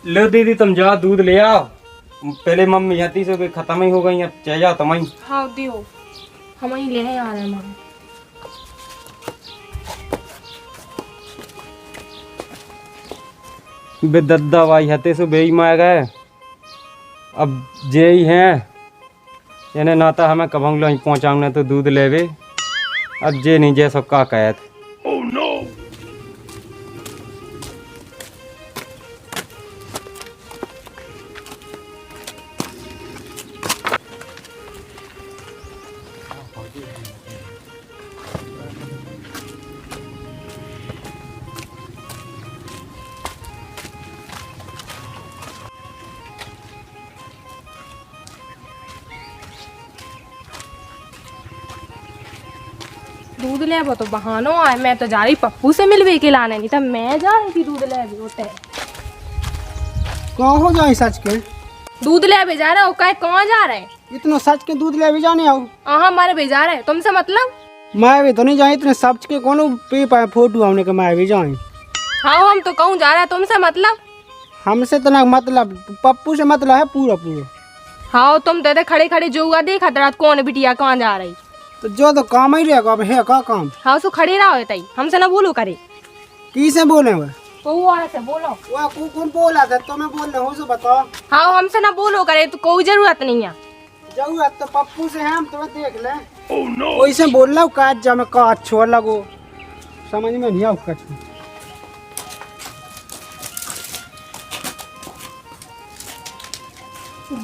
लो दीदी तुम जाओ दूध ले आओ। पहले मम्मी आती से भी खत्म ही हो गई, अब चल जाओ तुम ही। हाँ दियो, हम ही ले आ रहे हैं मम्मी। बे दद्दा भाई हते से बेई मार गए, अब जे ही हैं यानी नाता हमें कभंग लो पहुँचाऊंगे तो दूध लेवे, अब जे नहीं जे सब का कहत। दूध ले वो तो बहानो आए, मैं तो जा रही पप्पू से मिलवे के लाने, नहीं तो मैं जा रही थी दूध ले भी होते। कहाँ हो जाए सच के? दूध ले भी जा रहे हो, कहे कहाँ जा रहे हैं? इतना सच के दूध ले भी जाने आओ? हाँ हमारे भी जा रहे हैं, तुमसे मतलब? मैं भी तो नहीं जाए इतने सच के, कौन पे पाए फोटो हमने के मैं भी जाए। हाँ हम तो कहूँ जा रहे हैं, तुमसे मतलब? हमसे तो ना मतलब, पप्पू से मतलब है पूरा पूरा। हाँ तुम तो खड़े खड़े जो हुआ देखा तेरा कौन बिटिया कहाँ जा रही। तो जो तो काम ही रहेगा, अब है का काम? हाँ सो खड़े रहो तई, हमसे ना बोलो करे। किसे बोले हुए? से बोलो। वो कौन बोला था? तो मैं बोल रहा हूँ, बताओ। हाँ हमसे ना बोलो करे, तो कोई जरूरत नहीं है। जरूरत तो पप्पू से है, हम तुम्हें देख ले। वैसे बोल रहा हूँ काज जा, मैं काज छोड़ लगो, समझ में नहीं आओ कुछ।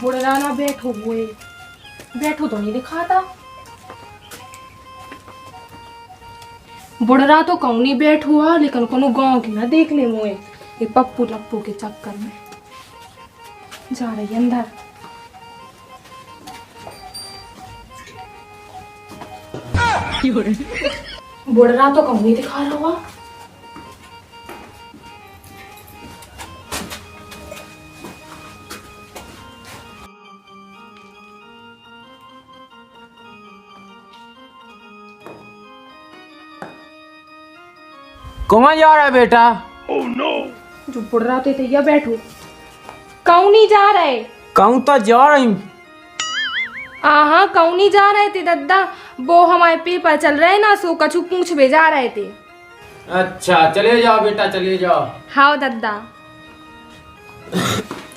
बुढ़ा ना बैठो हुए, बैठो तो नहीं दिखाता। बुढ़ा तो कहूँ नहीं बैठ हुआ, लेकिन कोनो गाँव की ना देख ले मुए, ये पप्पू लप्पू के चक्कर में जा रही अंदर। बुढ़ा तो कहूँ नहीं दिखा रहा हुआ। कहाँ जा रहा है बेटा? जो बुढ़ रहा थे या बैठो, कहूँ नहीं जा रहे। कहूँ तो जा रही। हाँ कहूँ नहीं जा रहे थे दद्दा, वो हमारे पेपर चल रहे ना, सो कछु पूछ भेजा रहे थे। अच्छा चले जाओ बेटा, चले जाओ। हाँ दद्दा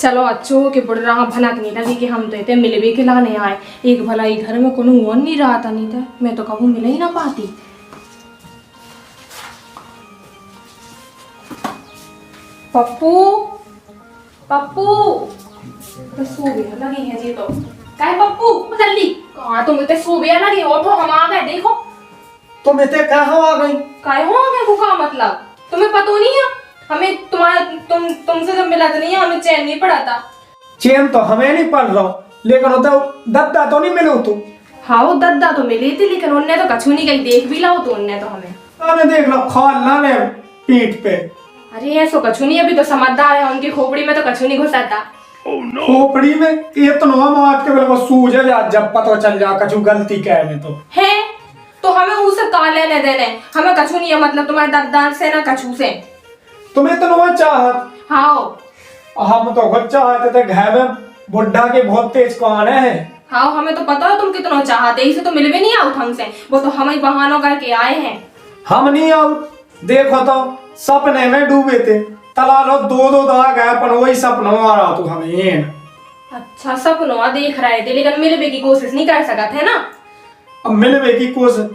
चलो अच्छो हो कि बुढ़ रहा भनक नहीं लगी कि हम तो इतने मिलवे के लाने आए। एक भला ही घर में कोनो वन नहीं रहा था, नहीं था मैं तो कभी मिल ही ना पाती। पप्पू पप्पू तो सो गया लगी है जी, तो काय पप्पू जल्दी कहाँ तुम इतने सो गया लगी हो, तो हम आ गए देखो। तुम इतने कहाँ आ गई? काय हो गए को का मतलब, तुम्हें पता नहीं है? हमें तुम्हारा तुमसे जब मिला तो नहीं है, हमें चैन नहीं पड़ा था। चैन तो हमें नहीं पड़ रहा, लेकिन वो दद्दा तो नहीं मिलो तू? हाँ वो दद्दा तो मिली थी, लेकिन उनने तो कछु नहीं कही, देख भी लाओ तो उनने तो हमें देख लो खाल ना ने पीठ पे। अरे ऐसो कछु नहीं, अभी तो समझदार है, उनकी खोपड़ी में तो कछु नहीं घुसाता। खोपड़ी में इतना मार के बिल्कुल सूझ जा, जब पता चल जा कछु गलती कहने तो है, तो हमें उसे का लेने देने, हमें कछु नहीं है मतलब तुम्हारे दद्दा से ना कछु से। तुम्हें तो चाहत। हाँ हम तो खुद चाहते थे, घर में बुढ़ा के बहुत तेज कान है। हाँ हमें तो पता है तुम कितना चाहते, इसे तो मिल भी नहीं आओ हमसे, वो तो हम ही बहानों करके आए हैं। हम नहीं आओ, देखो तो सपने में डूबे थे, तला लो दो दाग है, पर वही सपना आ रहा तू हमें। अच्छा सपनों देख रहे थे, लेकिन मिलने की कोशिश नहीं कर सकते है ना? अब मिलने की कोशिश,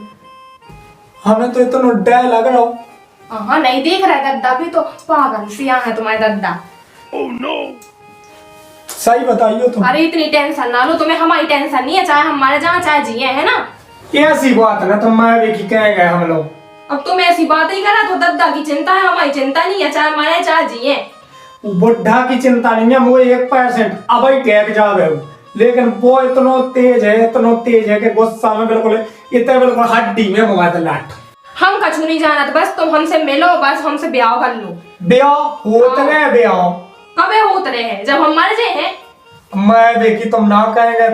हमें तो इतना डर लग रहा। हाँ नहीं देख रहा है दद्दा भी, तो पागल सिया है तुम्हारे दद्दा। सही बताइयो तुम। अरे इतनी टेंशन ना लो, तुम्हें हमारी टेंशन नहीं है, चाहे हम मारे जाए चाहे जिए, है ना? ऐसी बात है ना, तुम मैं भी कह गए हम लोग। अब तुम ऐसी बात ही करा तो दद्दा की चिंता है, हमारी चिंता नहीं है, चाहे मारे चाहे जिए। बुढ़ा की चिंता नहीं है, वो 1% अब ही टेक जावे, लेकिन वो इतना तेज है कि गुस्सा में बिल्कुल इतने बिल्कुल हड्डी में मोबाइल लाट। हम कछु नहीं जाना, तो बस तुम हमसे मिलो, बस हमसे ब्याह कर लो। ब्याह होते रहे, ब्याह कबे होते रहे, जब हम मर जाए हैं। मैं देखी तुम ना कहेंगे,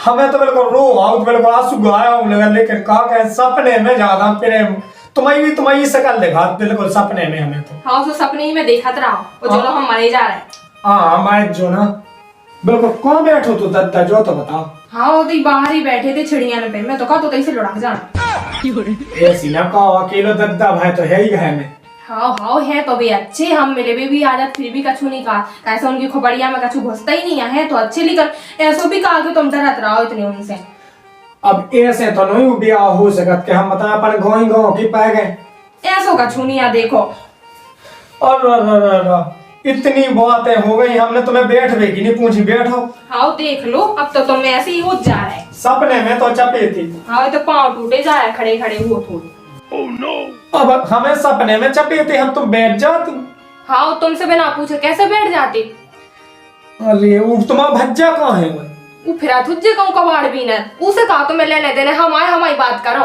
हमें तो बिल्कुल रो आओ, बिल्कुल आंसू गाया हूँ, लेकिन कहा कहे सपने में ज्यादा प्रेम तुम्हारी शकल देखा बिल्कुल सपने में हमें तो। हाँ तो सपने ही में देखा रहा और जो हम मरे जा रहे हैं। हाँ मैं जो ना बिल्कुल कौन बैठो तो दद्दा जो तो बताओ। हाँ वो तो बाहर ही बैठे थे चिड़िया पे, मैं तो कहा तो से लुढ़क जाना। ऐसी ना कहो अकेलो दद्दा भाई तो है ही है में। हाँ हाँ है तो भी अच्छे, हम मिले भी आदत फिर भी कछु नहीं कहा, कैसे उनकी खोपड़िया में कछु घुसता ही नहीं है तो अच्छे, लेकिन ऐसा भी कहा कि तुम डरत रहो इतने उनसे। अब ऐसे तो नहीं ब्याह हो सकत के हम बता अपन गाँव की पा गए ऐसा कछु नहीं है देखो। और इतनी बातें हो गई हमने तुम्हें बैठ भी की नहीं पूछी बैठो। हाँ देख लो अब तो तुम ऐसे ही हो जा रहे। सपने में तो चपे थी। हाँ तो पाँव टूटे जा रहे खड़े खड़े हो थोड़ी। अब हमें सपने में चपे थे हम तुम बैठ जाती। हाँ तुमसे बिना पूछे कैसे बैठ जाती। अरे वो तुम्हारा भज्जा कहाँ है वो फिरा तुझे कहूँ कबाड़ भी न उसे कहा तुम्हें लेने देने हम आए हमारी बात करो।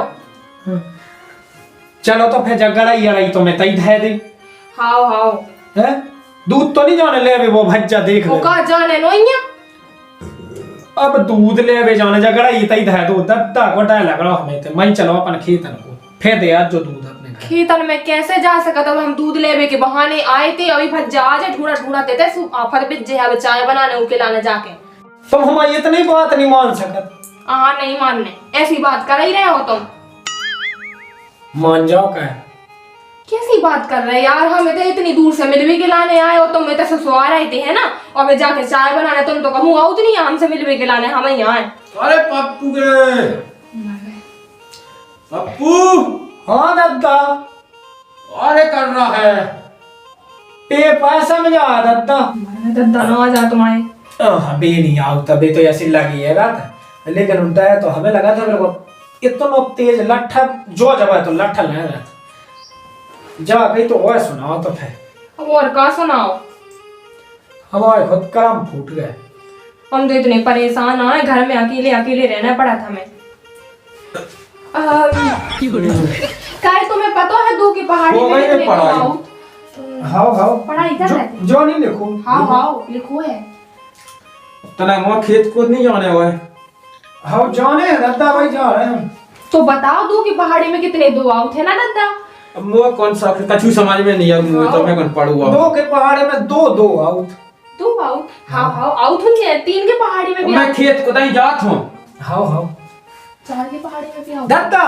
चलो तो फिर जगड़ा ही रही तुम्हें तई धै दी। हाँ हाँ है दूध तो नहीं जाने ले वो भज्जा देख वो ले। कहा जाने नो अब दूध ले जाने जगड़ा ही तई धै दो दद्दा गोटा लग रहा हमें तो मैं चलो अपन खेतन को फेर दे आज जो दूध अपने खेतन में कैसे जा सकत। अब हम दूध लेवे के बहाने आए थे, अभी भज्जा आज ढूंढा ढूंढा देते आफत बिज्जे है चाय बनाने उके लाने जाके। तुम हमारी इतनी बात नहीं मान सकत। हाँ नहीं मानने, ऐसी बात कर ही रहे हो तुम। मान जाओ क्या कैसी बात कर रहे यार, हम इतने इतनी दूर से मिलवे के लाने आए हो, तुम इतने ससुराल आए थे है ना, और मैं जाके चाय बनाने तुम तो कहूँ आओ नहीं हमसे मिलवे के लाने हम यहाँ आए। अरे पप्पू के पप्पू। हाँ दद्दा अरे कर रहा है पे पैसा में जा दद्दा। दद्दा ना आ जा तुम्हारे। हमें नहीं आओ तबे तो ऐसी लगी है रात, लेकिन उल्टा है तो हमें लगा था मेरे को इतना तेज लट्ठा जो जब है तो लट्ठा लगा रहा था। जा गई तो और सुनाओ तो फिर। और का सुनाओ, हमारे खुद करम फूट गए। हम तो इतने परेशान आए, घर में अकेले अकेले रहना पड़ा था हमें। काय तुम्हें पता है दो की पहाड़ी में कितने गाँव। हाउ हाउ पढ़ाई कर रहे थे। जो नहीं लिखो। हाउ हाउ लिखो है। तना वहाँ खेत को नहीं जाने हुआ है। हाउ जाने हैं दद्दा भाई जा रहे हैं। तो बताओ दो की पहाड़ी में कितने दो आउट है ना दद्दा। अब वो कौन सा कछु समझ में नहीं आया मुझे तो मैं कौन पढ़ूंगा। दो के पहाड़े में दो आउट। दो आउट हाउ हाउ आउट नहीं है, तीन के पहाड़ी में भी मैं खेत को नहीं जात हूँ। हाउ हाउ चार के पहाड़ी में भी आउट। दद्दा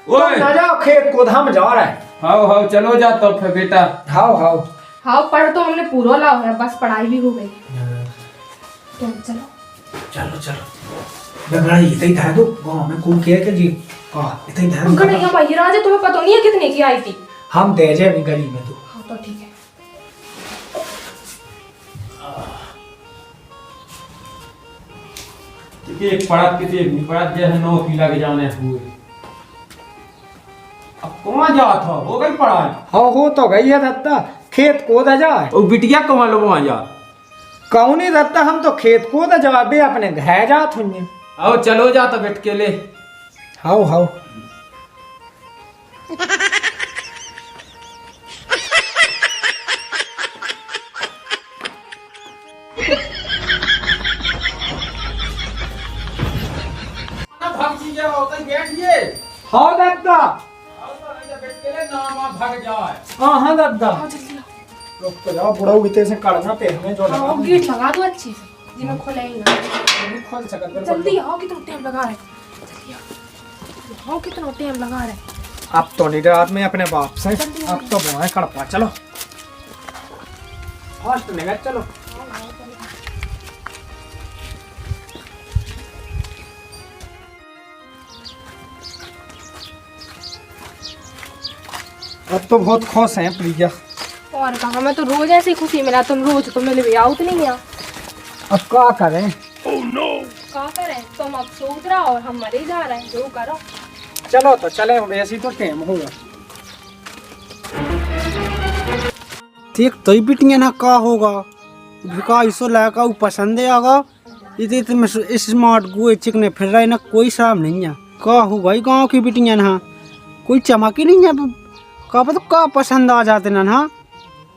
ओए ना जाओ खेत को हम जा रहे हैं। हाउ हाउ चलो जा तो फिर बेटा। हाउ हाउ हाउ पढ़ तो हमने पूरा लाओ है, बस पढ़ाई भी हो गई। तो चलो चलो चलो लगड़ा इतनी था दो गांव में कौन के जी का इतनी था अंकल ये भाई राजा तुम्हें पता नहीं है कितने की आई थी। हम दे जाए भी गली में तो। हाँ तो ठीक है। कि पढ़त कितने पढ़त जैसे नौ किला के जाने हुए। अब कहाँ जात हो वो गई पढ़ाई। हाँ हो तो गई है दत्ता, खेत को दा जाए। ओ बिटिया कहाँ लो वहाँ जा। कौन ही दत्ता हम तो खेत को दा जा बे अपने घर जात हुन्ने। आओ चलो जा तो बैठ के ले। हाउ हाउ हाँ दत्ता। हाँ हाँ दत्ता रुक तो जाओ बुढ़ाऊ बीते से काटना पे हमें जो हाँ गेट लगा दो अच्छे से जिन्हें खोलेंगे। खोल सकत जल्दी आओ कितना टाइम लगा रहे। जल्दी आओ कितना टाइम लगा रहे। अब तो नहीं रात में अपने बाप से अब तो बुआ कड़पा चलो फास्ट निकल चलो। अब तो बहुत खुश हैं प्रिया। और कहा मैं तो रोज ऐसी खुशी मिला, तुम रोज तो मिले भी आउट नहीं गया। अब क्या करें। क्या करें, तुम अब सोच रहा और हम मरे जा रहे हैं, जो करो। चलो तो चले वैसे तो टाइम होगा। देख तो बिटिया ना का होगा भिका इसो लगा पसंद आगा इतने में स्मार्ट गुए चिकने फिर रहे ना कोई शराब नहीं है। का होगा गाँव की बिटिया ना कोई चमक ही नहीं है। का पता का पसंद आ जाते ना हाँ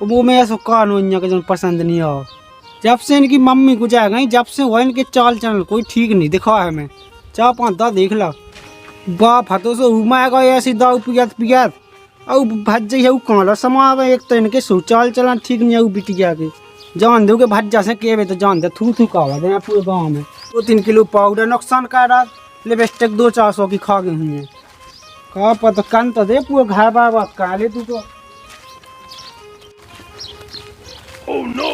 वो में ऐसा का नो के जो पसंद नहीं आओ। जब से इनकी मम्मी को जाएगा जब से वो इनके चाल चलन कोई ठीक नहीं दिखा है। मैं 4-5 दा देख ला बाप हाथों से उमाएगा ऐसी दाऊ पियात पियात और भज जाइए उ काला समावे एक तो इनके शौचाल चलन ठीक नहीं है उ बिटिया के जान दो के भज जा से केवे तो जान दे थू थू कावा दे पूरे गांव में 2-3 किलो पाउडर नुकसान कर रहा लिपस्टिक 200-400 की खा गई हुई है का पता कन तो दे पूरे घर बार बात कर ले तू तो ओह नो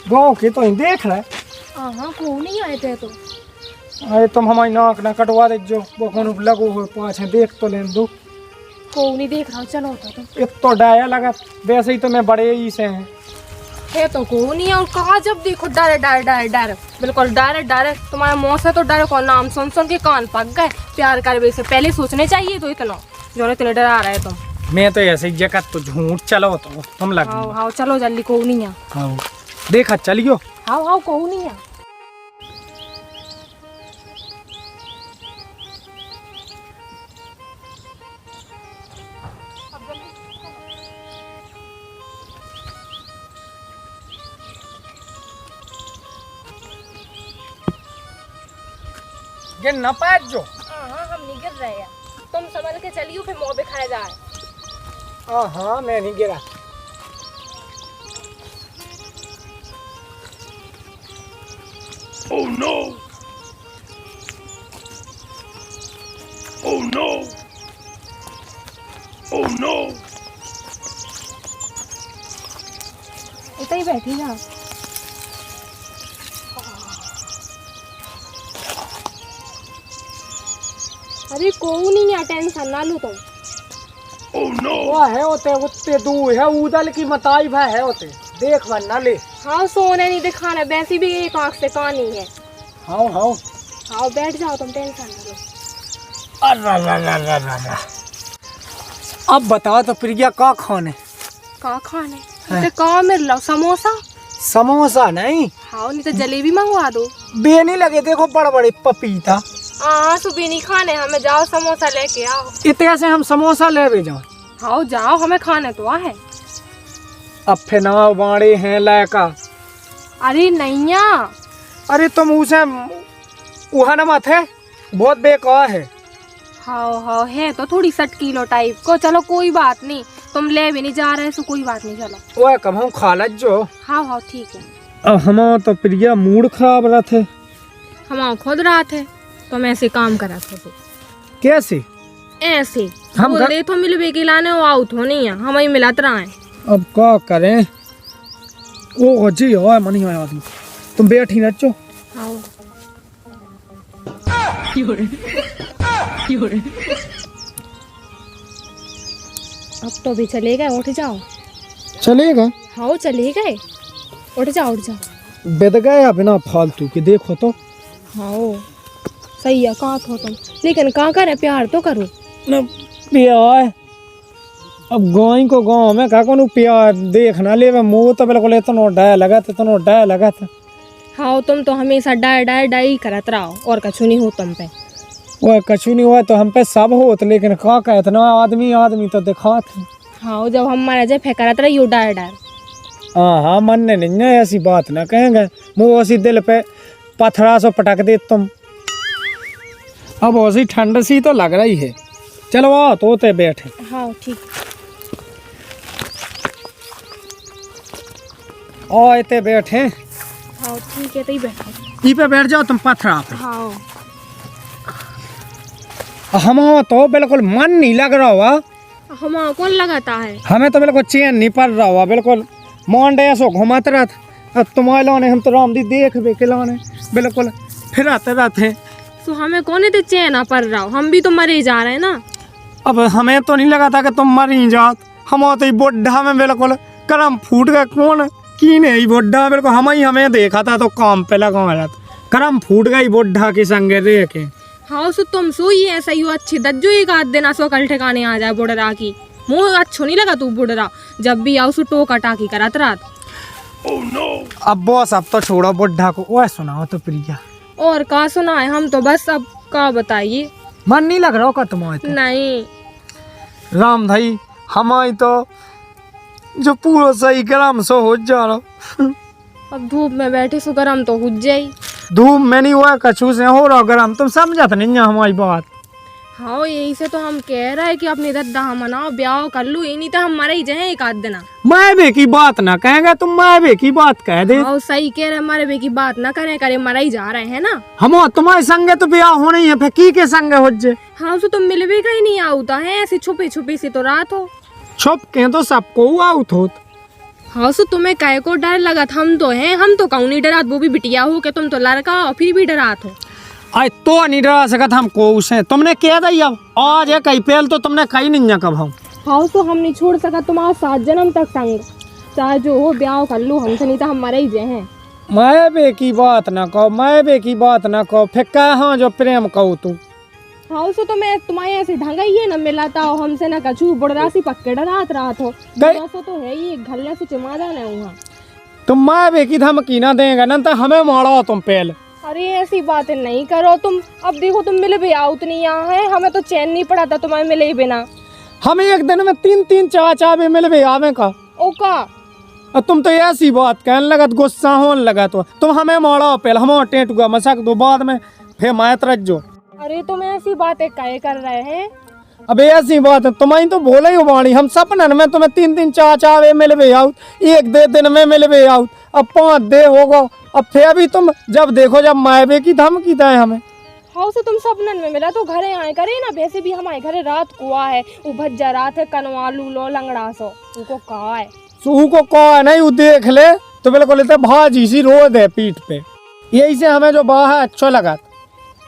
गांव के तो देख रहा है हाँ को नहीं आए थे तो अरे तुम हमारी नाक ना कटवा दे जो वो कौन लगो हो पाछे देख तो लेन दो को नहीं देख रहा हूँ, चलो होता तो एक तो डाया लगा वैसे ही तो मैं बड़े ही से हैं है तो को नहीं है और कहा जब देखो डायरेक्ट बिल्कुल डायरेक्ट तुम्हारा मुँह से तो डायरेक्ट और नाम सुन के कान पक गए प्यार कर से पहले सोचने चाहिए तो इतना जो इतने डरा रहे तुम मैं तो ऐसे ही जगह तो झूठ चलो तो तुम लग हाँ चलो जल्दी को नहीं है हाँ देखा चलियो हाँ को नहीं है गिर ना पाए जो हाँ हम नहीं गिर रहे हैं तुम संभल के चलियो फिर मुँह पे खाए जाए हाँ मैं नहीं गिरा Oh no! Oh no! Oh no! इतना ही बैठी जा अरे को नहीं है टेंशन ना लो तुम Oh no! वो है होते उत्ते दूर है उदल की मताई भाई है होते देख वरना ले हाँ सोने नहीं दिखाना वैसे भी एक आँख से कहानी है हाँ हाँ हाँ बैठ जाओ तुम टेंशन ना लो अरे अब बताओ तो प्रिया का खाने का खाने तो कहाँ मिल लो समोसा समोसा नहीं हाँ नहीं तो जलेबी मंगवा दो बे नहीं लगे देखो बड़े बड़े पपीता हाँ सुबह नहीं खाने हमें जाओ समोसा लेके आओ इतने से हम समोसा ले जाओ हाँ जाओ हमें खाने तो आ है अब फिर नाव बाड़े हैं लायका अरे नैया अरे तुम उसे उहा न मत है बहुत बेकार है हाँ है तो थोड़ी 60 किलो टाइप को चलो कोई बात नहीं तुम ले भी नहीं जा रहे सो कोई बात नहीं चलो वो कब हम खालत जो हाँ ठीक है अब हम तो प्रिया मूड खराब रहा थे हम खुद रात है तुम ऐसे काम करा तो कैसे ऐसे हम बोल दे तो मिल बेके लाने वो आउट हो नहीं है हम ही मिलात रहा है अब क्या करें ओ जी हो मनी आदमी तुम बैठी नचो हाँ अब तो भी चले गए उठ जाओ चलेगा हाँ चले गए उठ जाओ बेद गया बिना फालतू के देखो तो हाँ सही है कहाँ थो तुम लेकिन कहाँ करे प्यार तो करो न प्यार अब गाय को गाँव में का को प्यार देखना ले मुँह तो बिल्कुल इतना डाया लगा था हाँ तुम तो हमेशा डाई करत रहो और कछु नहीं हो तुम पे वो कछु नहीं हुआ तो हम पे सब होत लेकिन का कहत ना आदमी तो दिखा थे हाँ जब हम मारे जे फेंकरत रही हो डार हाँ मनने नहीं है ऐसी बात ना कहेंगे मुँह ऐसी दिल पे पत्थरा सो पटक दे तुम अब ऐसी ठंड सी तो लग रही है चलो आओ तोते बैठे हाँ ठीक ओ इतने बैठे हाँ ठीक है तो ही बैठो ई पे बैठ जाओ तुम पत्थरा पे हाँ हम तो बिल्कुल मन नहीं लग रहा हुआ हम कौन लगाता है हमें तो बिल्कुल चैन नहीं पड़ रहा हुआ बिल्कुल मोन ऐसो घुमाते रहते अब तुम्हारे लाने हम तो राम दी देख बे के लाने बिल्कुल फिर आते रहते तो हमें कौन इतने चैन पड़ रहा हो हम भी तो मरे जा रहे हैं ना अब हमें तो नहीं लगा था कि तुम मर ही जात हम तो बुढ़ा में बिल्कुल करम फूट गए कौन की नहीं बुढ़ा बिल्कुल हमें देखा था तो काम पे लगा रहा था करम फूट गई बुढ़ा के संगे देख के हाँ सो तुम सो ही ऐसा ही हो अच्छी दज्जो एक आध दिन सो कल ठिकाने आ जाए बुढ़रा की मुँह अच्छो नहीं लगा तू बुढ़रा जब भी आओ सो टोका टाकी करत रात अब बॉस अब तो छोड़ो बुढ़ा को ओए सुनाओ तो प्रिया और का सुना है हम तो बस अब का बताइए मन नहीं लग रहा होगा तुम्हारे नहीं राम भाई हमारी तो जो पूरा सही गरम सो हो जा रहा अब धूप में बैठे सो गरम तो हो जाई धूप में नहीं हुआ कछु से हो रहा गरम तुम समझत नहीं है हमारी बात हाँ यही से तो हम कह रहे हैं कि अपनी दद्दा हम मनाओ ब्याह कर लू, ये नहीं तो हम मरे ही जाए एक आध दिन। मैं बे की बात ना कहेंगे, तुम मैं बे की बात कह दे। हाँ सही कह रहे, हमारे बे की बात ना करें, करे मरा ही जा रहे हैं ना। हम तुम्हारे संगे तो ब्याह होने ही है, फिर की के संगे हो जे। हाँ तो तुम मिल भी कहीं नहीं आऊता है, ऐसी छुपी छुपी सी तो रात हो। छुप के तो सबको आउट होत। हाँ सो तुम्हें काय को डर लगा? हम तो हैं, हम तो कहूँ नहीं डरात, वो भी बिटिया हो के तुम तो लड़का और फिर भी डरात हो। आई तो नहीं डरा सकत हमको उसे, तुमने कह दी अब आज है कहीं पहल तो तुमने कहीं नहीं कब हम। हाँ तो हम नहीं छोड़ सका तुम्हारा 7 जन्म तक संग, चाहे जो हो ब्याह कर लो हमसे, नहीं तो हम मरे ही जे हैं। मैं बे की बात ना कहो, मैं बे की बात ना कहो, फिर कहाँ जो प्रेम कहू तू। हाँ सो तो मैं तुम्हारे ऐसे ढंगा ही है न मिलाता हो हमसे ना कछू, बड़रासी पक्के डरात रात हो। सो तो है ही घल्ले से चिमा जाना है वहाँ। तुम मैं बे की धमकी ना देगा ना तो हमें मारो तुम पहले। अरे ऐसी बातें नहीं करो तुम, अब देखो तुम मिले भी आओ तो नहीं यहाँ है, हमें तो चैन नहीं पड़ा था तुम्हारे मिले ही बिना। हम एक दिन में 3-3 चाचा भी मिल भी आवे का। ओ का और तुम तो ऐसी बात कहने लगत, गुस्सा होने लगा तो तुम हमें मारो पहले, हम टेंटुआ मसक दो बाद में फिर मायत रख जो। अरे तुम ऐसी बातें काहे कर रहे हैं? अब ऐसी बात है, तुम्हारी तो बोले ही वाणी, हम सपनन में तुम्हें 3-3 चाचा वे मिल भी आउट, एक दे दिन में मिल भी आउट, अब 5 दे होगा, अब फिर भी तुम जब देखो जब मायबे की धमकी दे हमें। हाँ से तुम सपनन में मिला तो घरे आए करे ना, वैसे भी हमारे घरे रात कुआ है, वो भज्जा रात है, कनवा लूलो लंगड़ा सो उनको कहा है। सू को कहा नहीं, वो देख ले तो बिल्कुल इतने भाजी सी रो दे पीठ पे, यही से हमें जो बाह अच्छा लगा।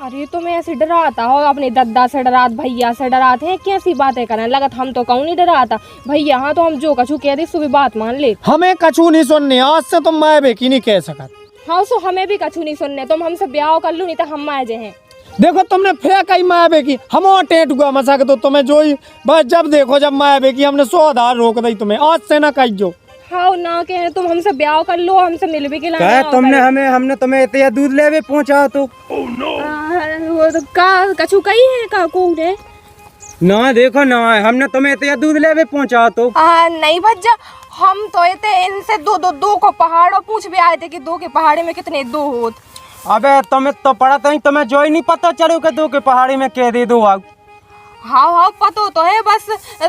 अरे तुम्हें ऐसे डराता हो, अपने दद्दा से डरात, भैया से डरात है, कैसी बातें करने लगत? हम तो कहूँ नहीं डराता भैया, हाँ तो हम जो कछू कह दी सुबह बात मान ले। हमें कछू नहीं सुनने, आज से तुम मैं बेकी नहीं कह सकत। हाँ सो हमें भी कछू नहीं सुनने, तुम हमसे ब्याह कर लो नहीं तो हम आए जे हैं। देखो तुमने फिर कही मैं बेकी, हम टेंट हुआ मसा के तो तुम्हें जो ही बस जब देखो जब मैं बेकी हमने 100 आधार रोक दी तुम्हें, आज से ना कही जो। हाँ ना कहे तुम हमसे ब्याह कर लो, हमसे मिल भी के क्या तुमने हमें हमने तुम्हें इतना दूध लेवे पहुंचा तो वो तो का कछू कही है का को रे ना देखो ना हमने तुम्हें इतना दूध लेवे पहुंचा तो नहीं भज्जा, हम तो इतने इनसे दो को पहाड़ों पूछ भी आए थे कि 2 के पहाड़ी में कितने 2 होत। अबे तुम्हें तो पड़ा था, तुम्हें जो ही नहीं पता चलो कि 2 के पहाड़ी में कह दे दो आओ। हाँ पता तो है, बस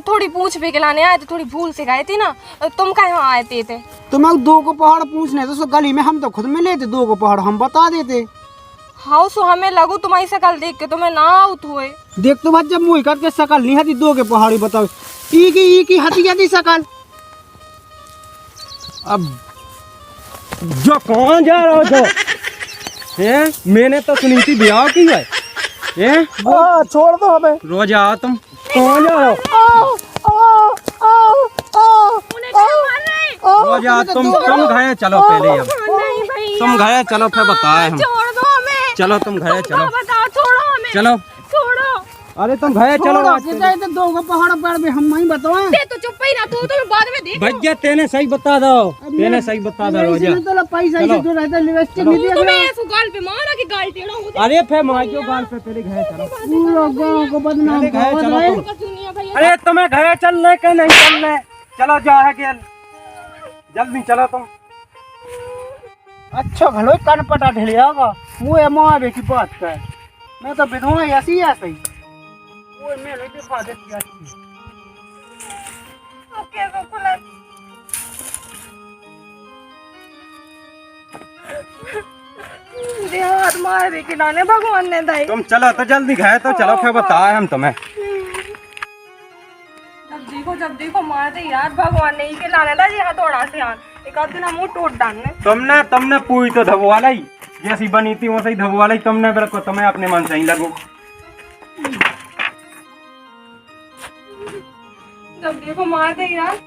थोड़ी पूछ भी खिलाने आए थे, थोड़ी भूल से गए थी ना। तुम कहाँ आए थे? तुम 2 को पहाड़ पूछने तो गली में हम तो खुद मिले थे, 2 को पहाड़ हम बता देते। हाँ सो हमें लगो तुम्हारी शकल देख के तुम्हें ना आउट हुए। देख तो भाई जब मुँह करके शकल नहीं हती 2 के पहाड़ी बताओ, ई की हती जाती शकल। अब जो कौन जा रहा हो जो हैं? मैंने तो सुनी थी ब्याह की है हैं? छोड़ दो हमें। रोज आओ तुम, कौन जा रहा हो? रोज आओ तुम घरे चलो पहले, अब तुम घरे चलो फिर बताए हम। छोड़ दो हमें, चलो तुम घरे चलो, बताओ छोड़ो हमें, चलो छोड़ो। अरे तुम घरे चलो। 2 को पहाड़ पर भी हम नहीं बताएं। ते तो चुप ही ना, तू तो बाद में देख। भैया तेने सही बता दो, तेने सही बता दो रोजा। तो पैसा ही जो रहता लिपस्टिक नहीं तुम्हें दिया। ऐसे गाल पे मारा कि गाल टेढ़ा हो गया। अरे फिर माइयो गाल पे पहले घरे चलो, पूरा गांव को बदनाम पहले घरे चलो तुम। दुनिया भैया अरे तुम्हें घरे चलने के नहीं चलने, चलो जा है के जल्दी चलो तुम। अच्छा भलो कान पटा ढलियागा मुँह माँ की बात कर, मैं तो विधवा ऐसी ऐसे ही वो मेरे के फादर की कैसे खुला हाथ मार दे खिलाने भगवान ने दाई। तुम चलो तो जल्दी घरे तो चलो फिर बताए हम तुम्हें। जब देखो मारते ही रात भगवान ने ही खिलाने दा जी, हथौड़ा से हाथ एक आध दिन मुंह टूट डालने। तुमने पूरी तो धबवाला ही जैसी बनी थी वैसे ही धबवाला ही तुमने, बिल्कुल तुम्हें अपने मन से ही लगो। जब देखो मारते ही रात।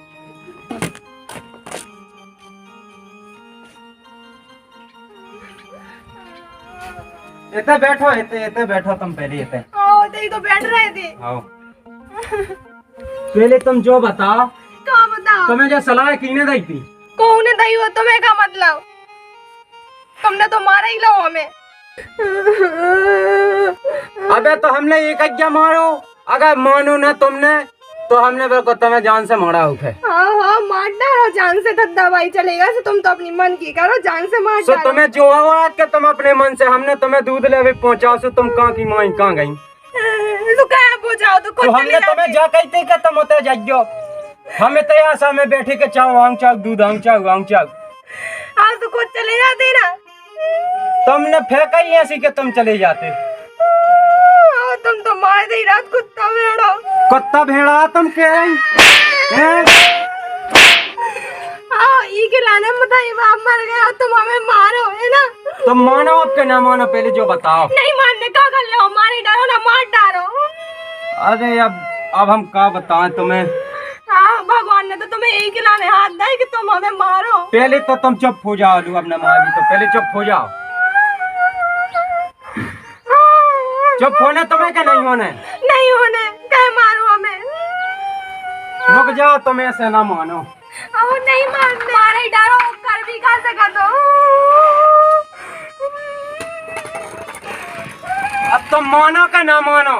इतने बैठो, इतने बैठो तुम पहले, इतने आओ ते तो बैठ रहे थे। आओ पहले तुम जो बताओ, क्या बताओ? तुम्हें जो सलाह किने दी थी? कौन ने दी हो तुम्हें? का मतलब तुमने तो मारा ही लो हमें। अबे तो हमने एक क्या मारो, अगर मानो ना तुमने तो हमने बिल्कुल तुम्हें जान से मारा उठे। हाँ मार डालो जान से, धद्दा भाई चलेगा से तुम तो अपनी मन की करो, जान से मार सो डालो। तुम्हें जो आवाज के तुम अपने मन से, हमने तुम्हें दूध लेवे पहुंचाओ सो तुम कहाँ की माई कहाँ गई? तो कहाँ पहुंचाओ तो तो हमने तुम्हें जा कहते कि तुम होते जाइयो, हमें तो आशा में बैठे के चाव आऊं चाव दूध आऊं चाव आज तो खुद चले जाते ना। तुमने फेंका ही ऐसी कि तुम चले जाते। तुम तो मार दी रात कुत्ता भेड़ा तुम कह रही हैं? ई के लाने में बताइए बाप मर गया तुम हमें मारो है ना। तुम मानो अब के ना मानो पहले जो बताओ। नहीं मानने का कर लो, मारे डालो ना मार डालो। अरे अब हम क्या बताएं तुम्हें। हाँ भगवान ने तो तुम्हें एक ही लाने हाथ दिया कि तुम हमें मारो। पहले तो तुम चुप हो जाओ, लू अपने मारी तो पहले चुप हो जाओ। चुप होने तुम्हें क्या नहीं होने? नहीं होने क्या मारो हमें। रुक जाओ, तुम ऐसे ना मानो। नहीं मानने, मारे डालो कर भी खा सका तो। अब तुम मानो का ना मानो।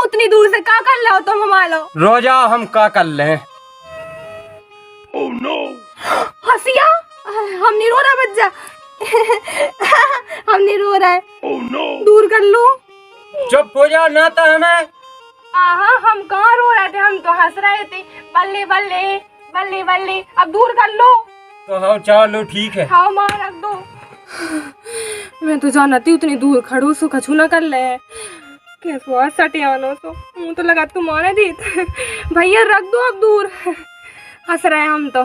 उतनी दूर से क्या कर लो तुम हमारो। रोजा हम क्या कर ले? Oh no! हसिया हम नहीं रो रहा बच्चा। हम नहीं रो रहा है। Oh no! दूर कर लो। चुप हो जाओ ना तो हमें। हम कहाँ रो रहे थे, हम तो हंस रहे थे। बल्ले बल्ले बल्ले बल्ले, अब दूर कर लो। तो हाँ चलो ठीक है। हाँ मार रख दो। मैं तो जानती उतनी दूर खड़ू सो कछु ना कर ले। कैसे सटे आनो सो मुँह तो लगा तुम्हारे दी। भैया रख दो अब दूर। हंस रहे हम तो।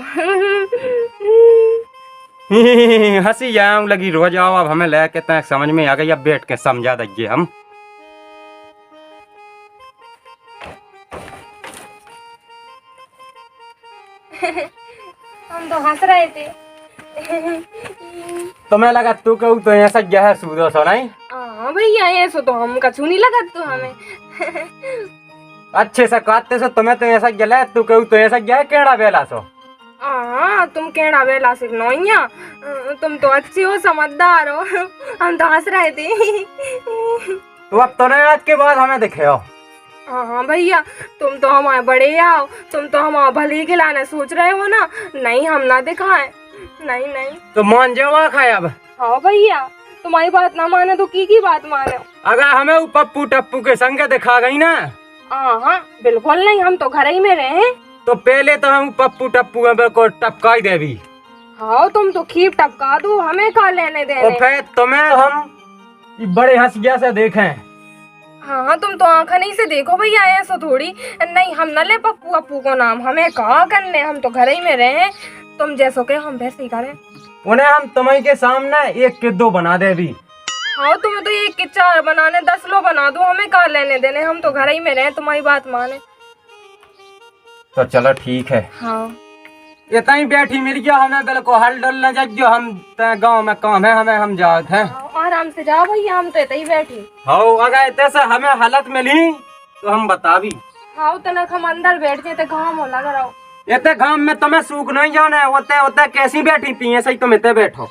हंसी जाऊं लगी, रो जाओ। अब हमें ले के समझ में आ गई, अब बैठ के समझा देंगे हम। हम तो हंस रहे थे। तुम्हें लगा तू कहू तो ऐसा गया सूदो सो नहीं? हाँ भैया ऐसा तो हम कछु नहीं लगा तो हमें। अच्छे से कहते सो तुम्हें तो ऐसा गया, तू कहू तो ऐसा गया केड़ा बेला सो। हाँ तुम केड़ा बेला सीखना इया, तुम तो अच्छी हो समझदार हो। हम तो हंस रहे थे। तो अब तो आज के बाद हमें दिखे हो। हाँ भैया तुम तो हमारे बड़े आओ, तुम तो हमारे भले के लाने सोच रहे हो ना। नहीं हम ना दिखाए, नहीं नहीं। तो मान जाओ खाए अब। हाँ भैया तुम्हारी बात ना माने तो की बात माने। अगर हमें वो पप्पू टप्पू के संग दिखा गई ना। हाँ बिल्कुल नहीं, हम तो घर ही में रहे। तो पहले तो हम पप्पू टप्पू को टपका ही दे भी। हाँ तुम तो खीब टपका दो, हमें कहा लेने देने। और फिर तुम्हें हम बड़े हंसिया से देखें। हाँ तुम तो आंखा नहीं से देखो भैया, ऐसा थोड़ी। नहीं हम न ले पप्पू अप्पू को नाम, हमें कहा करने, हम तो घर ही में रहे। तुम जैसो के हम वैसे ही करें। उन्हें हम तुम्हें के सामने 1 के 2 बना दे भी। हाँ तुम्हें तो 1 के 4 बनाने, 10 लो बना दो, हमें कहा लेने देने। हम तो घर ही में रहे, तुम्हारी बात माने। तो चलो ठीक है। हाँ इतना ही बैठी मिल गया, हमें बिल्कुल हल डल न जाइयो। हम गाँव में काम है हमें, हम जात हैं। आराम से जाओ भैया, हम तो इतना ही बैठी। हाँ अगर इतने से हमें हालत मिली तो हम बता भी। हाँ तनक हम अंदर बैठ जाते, घाम हो लग रहा। इतने घाम में तुम्हें सूख नहीं जाना है। होते कैसी बैठी थी ऐसे ही तुम इतने बैठो।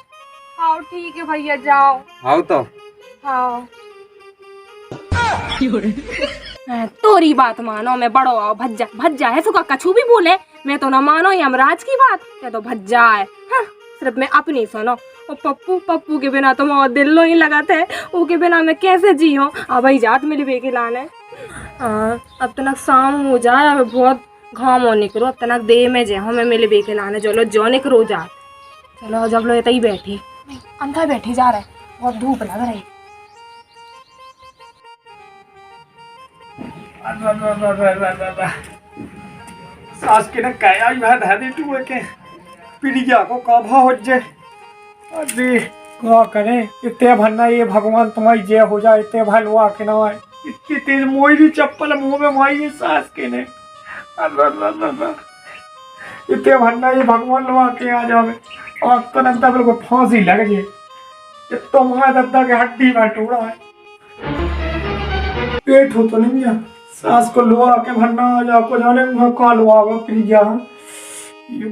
हाँ ठीक है भैया जाओ। हाँ तो हाँ तोरी बात मानो, मैं बड़ो आओ भज्जा है सुखा कछु भी बोले मैं तो ना मानो यमराज की बात, मैं तो भज्जा है। हाँ, सिर्फ मैं अपनी सुनो। और पप्पू के बिना तो मेरा दिल लो ही लगा था, उसके बिना मैं कैसे जी हूँ। अब भाई जात मिली बेके लाने। हाँ अब तनक शाम हो जाए, अब बहुत घाम हो निकलो, अब तनक दे में जे हमें मिले बेके लाने। चलो जो निकलो जा, चलो जब लो ही बैठी अंदर बैठी जा रहे, बहुत धूप लग रही। सास के न काया यह धादे टू के पीड़िया को काभा हो जे। अरे क्या करें, इतने भरना ये भगवान तुम्हारी जय हो जाए। इतने भलवा के ना आए, इतनी तेज मोरी चप्पल मुंह में मारी है सास के ने। इतने भरना ये भगवान लवा के आ जावे। और तो नंदा बिल्कुल फांसी लग जाए। तो माँ दद्दा के हड्डी में टूड़ा है। पेट हो तो नहीं है, सास को लुआ के भरना आ जा को जाने कहाँ लुआगा पी गया। ये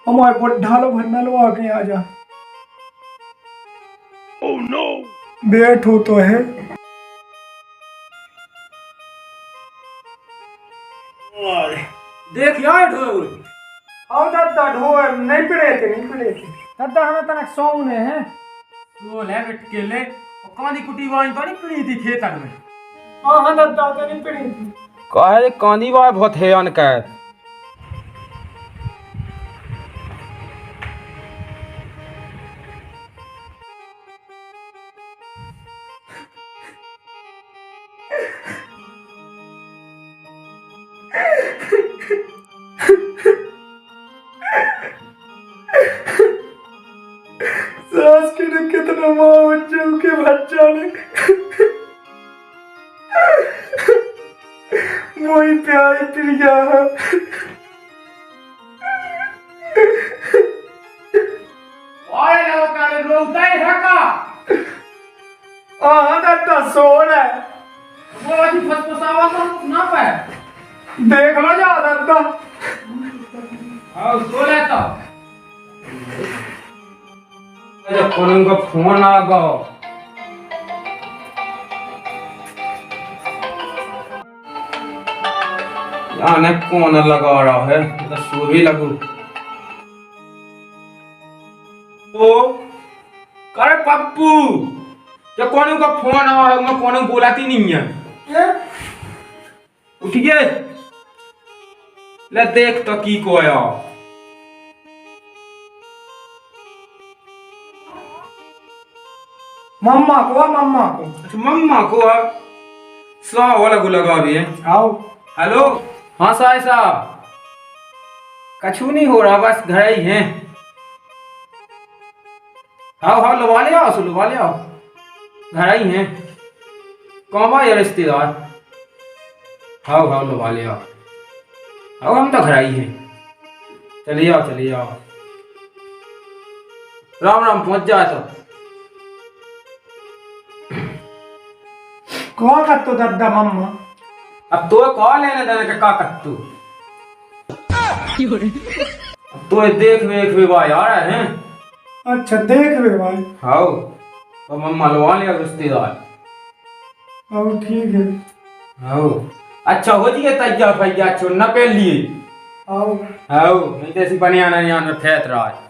हमारे बुढ़ा लो भरना लुआ के आ जा। Oh no! बेट हो तो है। देख यार ढो आओ दादा ढो नहीं पड़े थे दादा हमें तनक सौने हैं। तो ले बिट के ले और कांदी कुटी वाली तो नहीं पड़ी थी खेतर में। हाँ हाँ दादा तो नहीं पड़ी कहे कांदी बा बहुत है अनकैद सास के ने कितना माँ बच्चों के बच्चा ने वही प्यारी प्रिया है ओए लोग का रोता ही है का हाँ दादा सोन है वो आज फसफसावा तो ना पाए देख लो जा दादा आओ सो ले तो जब कौन का फोन आ गया आने कौन लगा रहा है तो सो भी लगू ओ करे पप्पू जब कौन का फोन आ है मैं कौन बोलाती नहीं है उठ गए ले देख तो की को आया मम्मा को अच्छा मम्मा को सा वाला को लगा भी है आओ हेलो हाँ साहब साहब कछु नहीं हो रहा बस घर ही हैं हाँ हाँ लवा ले आओ लवा ले आओ घर ही हैं कौन बा ये रिश्तेदार हाँ हाँ लवा ले आओ हाँ हम तो घर ही हैं चलिए आओ राम राम पहुंच जाए तो कौन कर तो दादा मम्मा अब तो कॉल लेने देने के का कत्तू अब तो देख वे भाई आ रहे हैं अच्छा देख रे भाई हाँ तो मम्मा लवा लिया रिश्तेदार आओ ठीक है हाँ अच्छा हो जिए तैयार भैया चुनना पहन लिए आओ हाँ नहीं तो ऐसी बनियाना नहीं आना फैत रहा है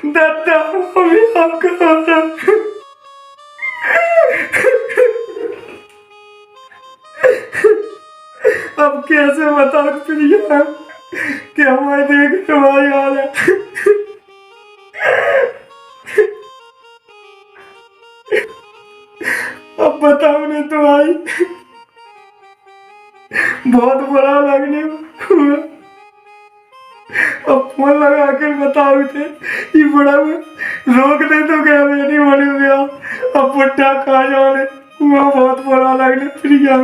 दादा अभी आपका अब कैसे बताओ प्रिया कि हमारे देख हमारी हाल है अब बताओ ने तो आई बहुत बड़ा लगने हुआ अब फोन लगा कर बताओ थे ये बड़ा रोक दे तो क्या मेरी बड़ी भैया अब पुट्टा खा जाने वहाँ बहुत बड़ा लगने प्रिया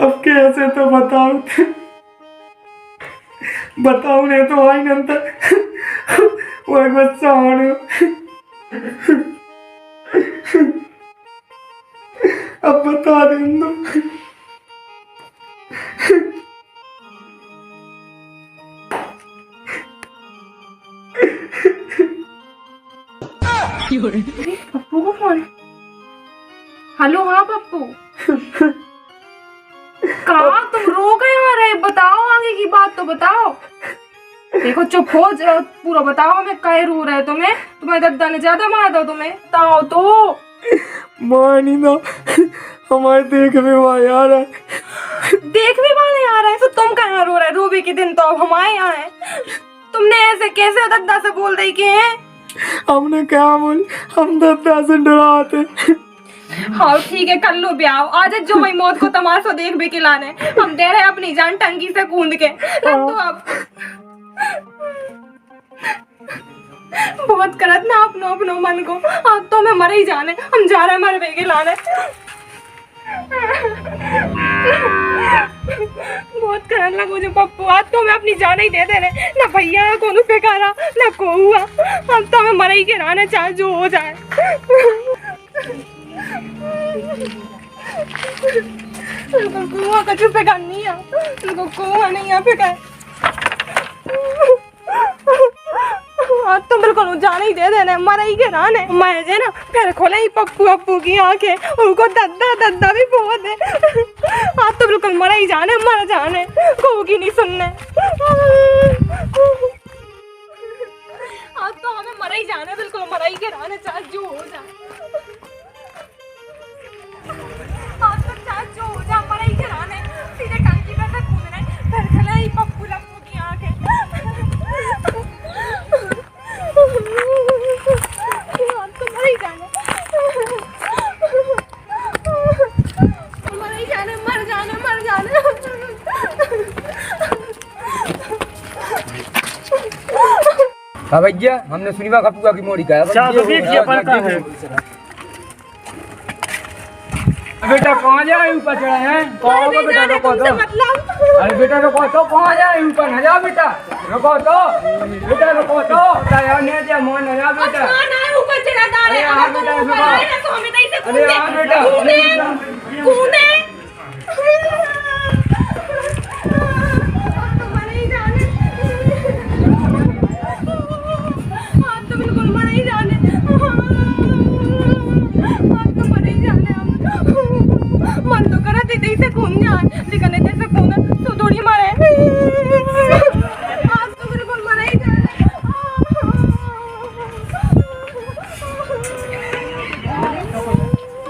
अब कैसे तो बताओ थे बताओ ने तो आई नंतर वो एक बच्चा अब बता दें दो पप्पू को फोन हेलो हाँ पप्पू कहाँ तुम रो गए आ रहे बताओ आगे की बात तो बताओ देखो चुप हो पूरा बताओ हमें कहे रो रहे तुम्हें दादा ने ज्यादा मारा था तुम्हें बताओ तो मानी ना हमारे देखने वाले आ रहा है देखने वाले आ रहे हैं तो तुम कहाँ रो रहे रोबी के दिन तो अब हमारे यहाँ है तुमने ऐसे कैसे दादा से बोल रही के हैं हमने क्या बोली हम दादा से डराते हाँ ठीक है कर लो ब्याह आज जो मई मौत को तमाशा देख भी के लाने हम दे रहे हैं अपनी जान टंकी से कूद के रख दो आप बहुत करत ना अपनो मन को अब तो मैं मर ही जाने हम जा रहे हैं मर बेगे लाने बहुत करने लगो जो पप्पू आज तो मैं अपनी जान ही दे दे रहे ना भैया कौन फेंकारा ना को हुआ हम तो मैं मर ही के रहने चाहे जो हो जाए कुआ कछु फेंका नहीं है कुआ नहीं है फेंका हाँ तो बिल्कुल जाने ही दे देने, मर ही के रहने। मैं जे ना फिर खोले ही पप्पू अप्पू की आंखें, उनको दद्दा दद्दा भी बहुत है। हाँ तो बिल्कुल मर ही जाने, मर जाने, को की नहीं सुनने। हाँ तो हमें मर ही जाने, बिल्कुल मर ही के रहने, चाहे जो हो जाए। हाँ तो चाहे जो हो जाए, मर ही के रहने, सीधे टंकी पे से कूदने, फिर खोले ही पप्पू लप्पू की आंखें। तो मर ही जाने, मर ही जाने, मर जाने, मर जाने। हाँ भैया, हमने सुनीवा कपूआ की मोड़ी का है। बेटा कहाँ जाए, ऊपर चढ़े हैं? कहाँ को बेटा रुको तो। अरे बेटा रुको तो, कहाँ जाए ऊपर न जा बेटा, रुको तो बेटा, रुको तो यार, नहीं जा मोहन न जा बेटा। ऊपर चढ़ा था, अरे हाँ बेटा रुको, अरे हाँ बेटा कूदे। तो बिल्कुल मर ही जाने, मन तो करा दीदी से खून जाए, लेकिन इतने से खून तो थोड़ी मरे। आज तो बिल्कुल मर ही जाने।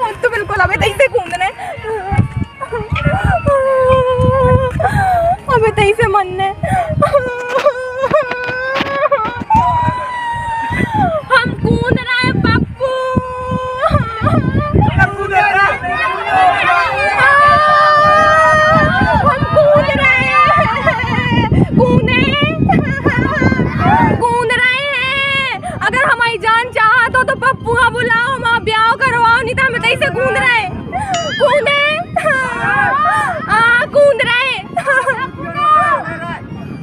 आज तो बिल्कुल अबे तई से खून ने, अबे तई से मन ने। हम कूद रहे हैं पप्पू, हम कूद रहे हैं, कूद रहे हैं। अगर हमारी जान चाहा तो पप्पू हाँ बुलाओ, माँ ब्याह करवाओ, नहीं तो हम तई से कूद रहे, कूदे। हाँ कूद रहे,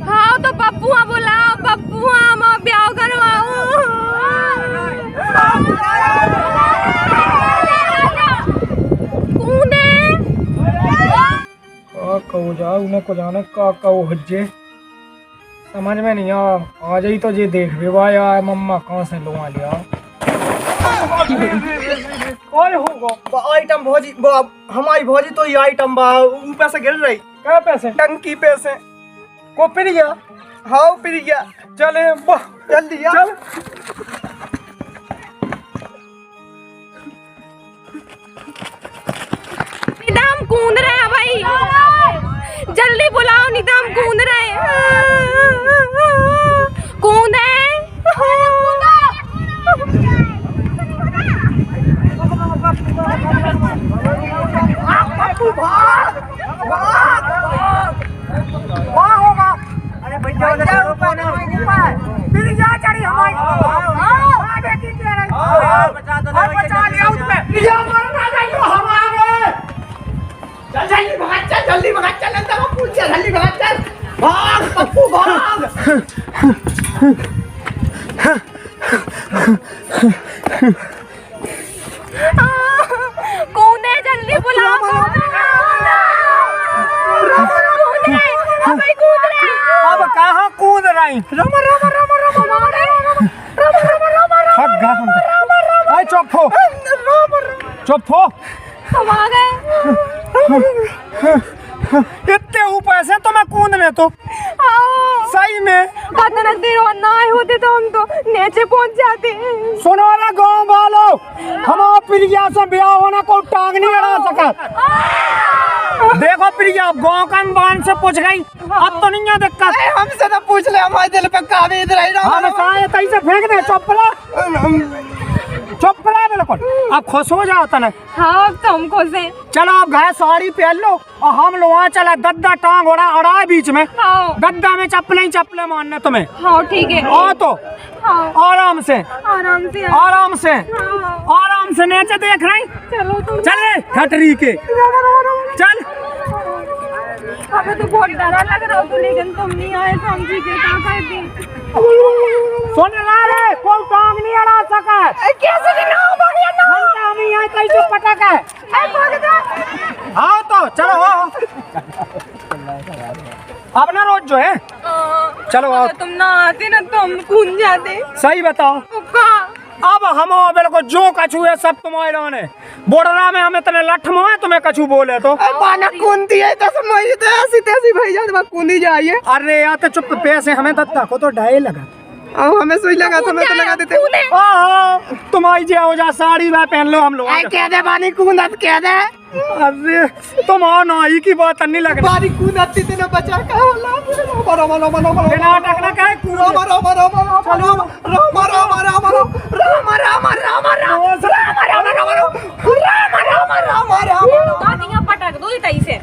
हाँ तो पप्पू हाँ बुलाओ, पप्पू हाँ माँ ब्याह करवाओ। कहो जा उन्हें को जाने का कहो हज्जे, समझ में नहीं आ जाई तो ये देख बे भाई यार, मम्मा कहाँ से लुआ लिया। कौन होगा आइटम भौजी, हमारी भौजी तो ये आइटम बा ऊपर से गिर रही। क्या पैसे? टंकी पे से को पिर गया? हाँ फिर गया। चले जल्दी आ। चल। निदाम कूद रहे हैं भाई, जल्दी बुलाओ, निदाम कूद रहे हैं, कूदे। अरे भैया फिर जा चढ़ी हमारी, बचा लिया उसमें, हम आ गए। चल जल्दी भाग, चल जल्दी भाग, चल अंदर वो पुल से जल्दी भाग, चल भाग पप्पू भाग। कूदे, जल्दी बुलाओ, कूद रहे। अब कहाँ कूद रही? रम रम रम रम भाई चुप हो, चुप हो। हम आ गए। इतने ऊपर से तो मैं कूदने तो सही में अतना देर और ना आए होते तो हम तो नीचे पहुंच जाते। सुनो ना गाँव वालों, हमारा प्रिया से ब्याह होना कोई टांग नहीं अड़ा सका। देखो प्रिया गाँव का बान से पूछ गई, अब तो नहीं है दिक्कत। हमसे तो पूछ ले, हमारे दिल पे काबिज रही ना। हम साए से फेंक दे, चुपला चुपला बिल्कुल। अब खुश हो जाओ तना। हाँ अब तो हम खुश हैं। चलो अब घर साड़ी पहन लो और हम लोग वहाँ चला, गद्दा टांग ओढ़ा अड़ा बीच में, हाँ गद्दा में चप्पलें ही चप्पलें मारने तुम्हें। हाँ ठीक है। और तो हाँ आराम से आराम से। आराम से हाँ। आराम से नीचे देख रही। चलो तुम चल रे खटरी के चल। हमें तो बहुत डरा लग रहा था, लेकिन तुम नहीं आए तो हम ठीक है, क्या करती। सुन ला रे, कोई टांग नहीं अड़ा सका। कैसे दिन हो गया ना, हम नहीं आए कैसे पटक है। आओ तो चलो, अब ना रोज जो है चलो आओ। अगर तुम ना आते ना तो हम कूद जाते। सही बताओ। पक्का। अब हम बिल्कुल जो कछु है सब तुम्हारे ने बोडरा में हमें तने लठ मोए तुम्हें कछु बोले तो पाना कुंती है तो समझ तो ऐसी तैसी भैया तो कुंदी जाइए। अरे यार तो चुप पैसे हमें दत्ता को तो ढाई लगा अब हमें सुई लगा तुम्हें तो लगा देते। तुम आई जाओ जा साड़ी में पहन लो हम लोग कह दे बानी कूदत कह दे। अरे तुम आओ ना ई की बात नहीं लग बानी कूदत तेने बचा का होला मरो मरो मरो मरो नाटक ना कहे मरो मरो मरो मरो चलो राम राम राम राम राम दादियाँ पटक दो इताई से।